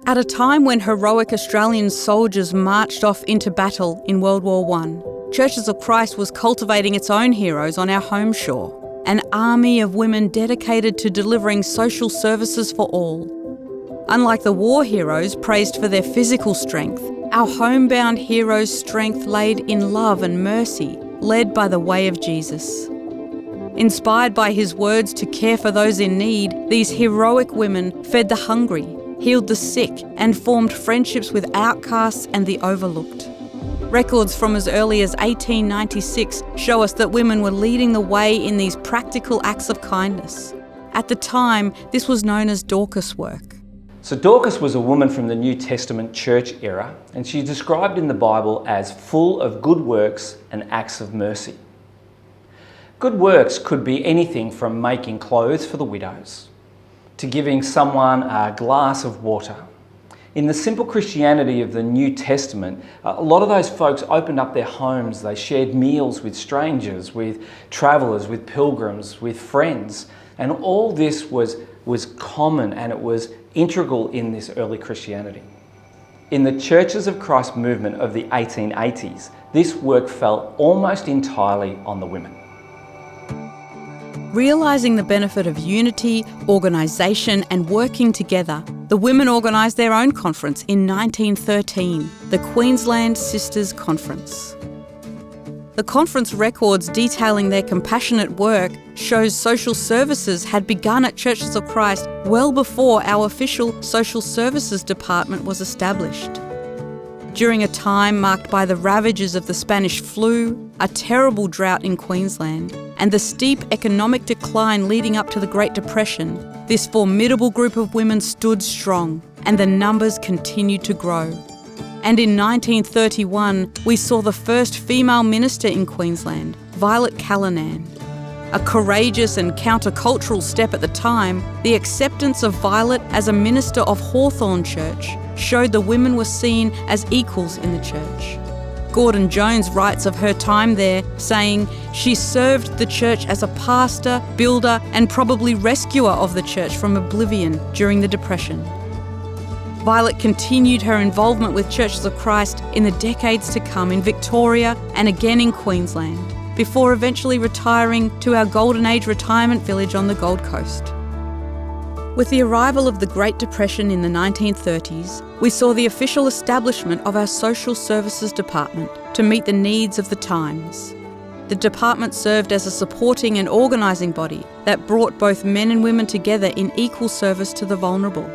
At a time when heroic Australian soldiers marched off into battle in World War I, Churches of Christ was cultivating its own heroes on our home shore, an army of women dedicated to delivering social services for all. Unlike the war heroes praised for their physical strength, our homebound heroes' strength laid in love and mercy, led by the way of Jesus. Inspired by his words to care for those in need, these heroic women fed the hungry, healed the sick, and formed friendships with outcasts and the overlooked. Records from as early as 1896 show us that women were leading the way in these practical acts of kindness. At the time, this was known as Dorcas Work. So Dorcas was a woman from the New Testament church era, and she's described in the Bible as full of good works and acts of mercy. Good works could be anything from making clothes for the widows to giving someone a glass of water. In the simple Christianity of the New Testament, a lot of those folks opened up their homes, they shared meals with strangers, with travellers, with pilgrims, with friends, and all this was common and it was integral in this early Christianity. In the Churches of Christ movement of the 1880s, this work fell almost entirely on the women. Realising the benefit of unity, organisation and working together, the women organised their own conference in 1913, the Queensland Sisters Conference. The conference records detailing their compassionate work shows social services had begun at Churches of Christ well before our official social services department was established. During a time marked by the ravages of the Spanish flu, a terrible drought in Queensland, and the steep economic decline leading up to the Great Depression, this formidable group of women stood strong, and the numbers continued to grow. And in 1931, we saw the first female minister in Queensland, Maud Callanan. A courageous and countercultural step at the time, the acceptance of Violet as a minister of Hawthorne Church showed the women were seen as equals in the church. Gordon Jones writes of her time there, saying, "She served the church as a pastor, builder, and probably rescuer of the church from oblivion during the Depression." Violet continued her involvement with Churches of Christ in the decades to come in Victoria and again in Queensland, before eventually retiring to our Golden Age retirement village on the Gold Coast. With the arrival of the Great Depression in the 1930s, we saw the official establishment of our Social Services Department to meet the needs of the times. The department served as a supporting and organising body that brought both men and women together in equal service to the vulnerable.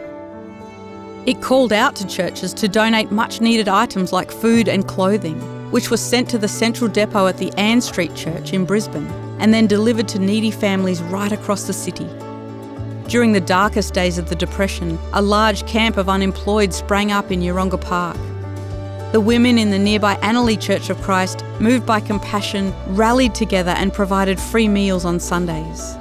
It called out to churches to donate much-needed items like food and clothing, which was sent to the central depot at the Ann Street Church in Brisbane and then delivered to needy families right across the city. During the darkest days of the Depression, a large camp of unemployed sprang up in Yeronga Park. The women in the nearby Annerley Church of Christ, moved by compassion, rallied together and provided free meals on Sundays.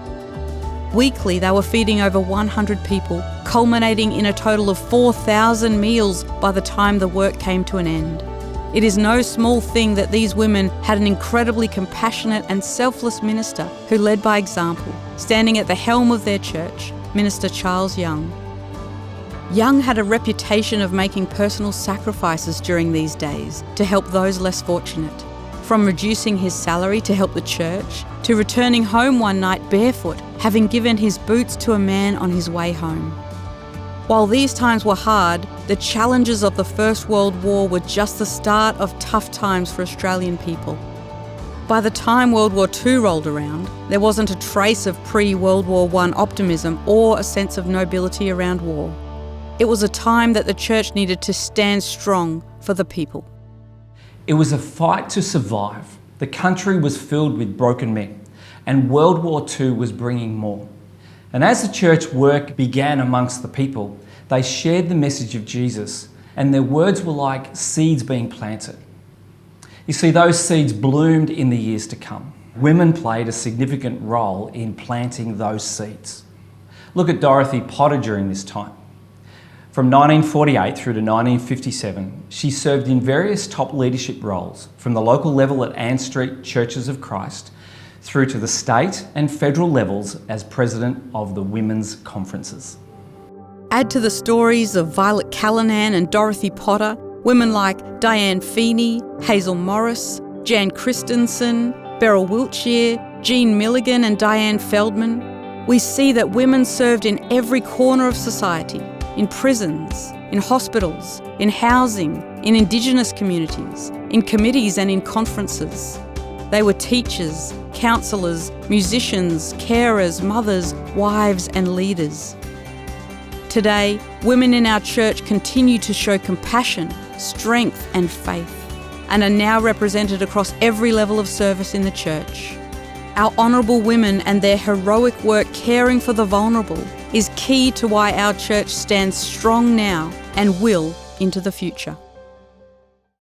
Weekly, they were feeding over 100 people, culminating in a total of 4,000 meals by the time the work came to an end. It is no small thing that these women had an incredibly compassionate and selfless minister who led by example, standing at the helm of their church, Minister Charles Young. Young had a reputation of making personal sacrifices during these days to help those less fortunate, from reducing his salary to help the church, to returning home one night barefoot, having given his boots to a man on his way home. While these times were hard, the challenges of the First World War were just the start of tough times for Australian people. By the time World War II rolled around, there wasn't a trace of pre-World War I optimism or a sense of nobility around war. It was a time that the church needed to stand strong for the people. It was a fight to survive. The country was filled with broken men, and World War II was bringing more. And as the church work began amongst the people, they shared the message of Jesus, and their words were like seeds being planted. You see, those seeds bloomed in the years to come. Women played a significant role in planting those seeds. Look at Dorothy Potter during this time. From 1948 through to 1957, she served in various top leadership roles, from the local level at Ann Street Churches of Christ through to the state and federal levels as president of the women's conferences. Add to the stories of Violet Callanan and Dorothy Potter, women like Diane Feeney, Hazel Morris, Jan Christensen, Beryl Wiltshire, Jean Milligan and Diane Feldman. We see that women served in every corner of society, in prisons, in hospitals, in housing, in Indigenous communities, in committees and in conferences. They were teachers, counsellors, musicians, carers, mothers, wives and leaders. Today, women in our church continue to show compassion, strength and faith, and are now represented across every level of service in the church. Our honourable women and their heroic work caring for the vulnerable is key to why our church stands strong now and will into the future.